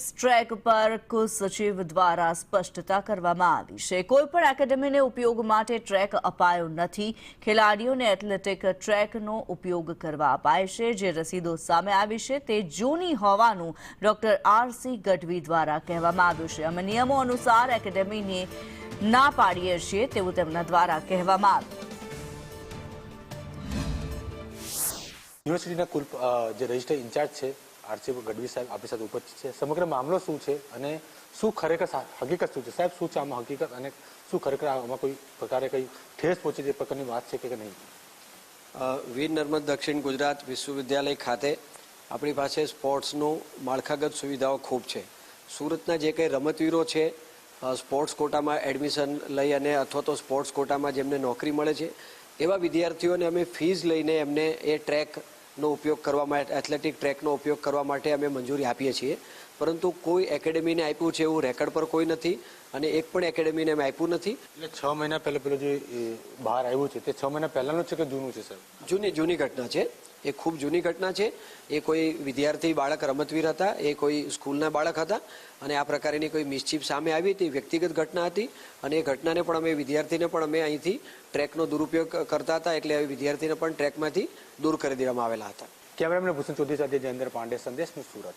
Athletics track પર કુલસચિવ દ્વારા સ્પષ્ટતા કરવામાં આવી છે। કોઈપણ એકેડેમીને ઉપયોગ માટે ટ્રેક અપાયો નથી। ખેલાડીઓને એથ્લેટિક ટ્રેકનો ઉપયોગ કરવા અપાય છે। જે રસીદો સામે આવી છે તે જૂની હોવાનું ડોક્ટર આર.સી. ગઢવી દ્વારા કહેવામાં આવ્યું છે। અમે નિયમો અનુસાર એકેડેમીને ના પાડીએ છીએ તેવું તેમના દ્વારા કહેવામાં આવ્યું। યુનિવર્સિટીના કુલ જે રજિસ્ટર ઇન્ચાર્જ છે આર.સી. ગઢવી સાહેબ આપણી સાથે ઉપસ્થિત છે। સમગ્ર મામલો શું છે અને શું ખરેખર હકીકત શું છે? સાહેબ, શું છે આમાં હકીકત અને શું ખરેખર આમાં કોઈ પ્રકારે કઈ ઠેસ પહોંચે તે પ્રકારની વાત છે કે નહીં? વીર નર્મદ દક્ષિણ ગુજરાત વિશ્વવિદ્યાલય ખાતે આપણી પાસે સ્પોર્ટ્સનું માળખાગત સુવિધાઓ ખૂબ છે। સુરતના જે કંઈ રમતવીરો છે સ્પોર્ટ્સ કોટામાં એડમિશન લઈ અને અથવા તો સ્પોર્ટ્સ કોટામાં જેમને નોકરી મળે છે એવા વિદ્યાર્થીઓને અમે ફીસ લઈને એમને એ ટ્રેકનો ઉપયોગ કરવા માટે એથ્લેટિક ટ્રેકનો ઉપયોગ કરવા માટે અમે મંજૂરી આપીએ છીએ। પરંતુ કોઈ એકેડેમીને આપ્યું છે એવું રેકર્ડ પર કોઈ નથી અને એક પણ એકેડેમીને અમે આપ્યું નથી। એટલે 6 મહિના પહેલા પેલો જે બહાર આવ્યું છે તે 6 મહિના પહેલાનું છે કે જૂનું છે? સાહેબ, જૂની ઘટના છે। એ ખૂબ જૂની ઘટના છે। એ કોઈ વિદ્યાર્થી બાળક રમતવીર હતા, એ કોઈ સ્કૂલના બાળક હતા અને આ પ્રકારની કોઈ મિસચીફ સામે આવી હતી, વ્યક્તિગત ઘટના હતી અને એ ઘટનાને પણ અમે વિદ્યાર્થીને પણ અમે અહીંથી ટ્રેકનો દુરુપયોગ કરતા હતા એટલે વિદ્યાર્થીને પણ ટ્રેકમાંથી દૂર કરી દેવામાં આવેલા હતા। કેમેરામેન ભૂષણ ચૌધરી સાથે જયેન્દ્ર પાંડે, સંદેશ ન્યૂઝ, સુરત।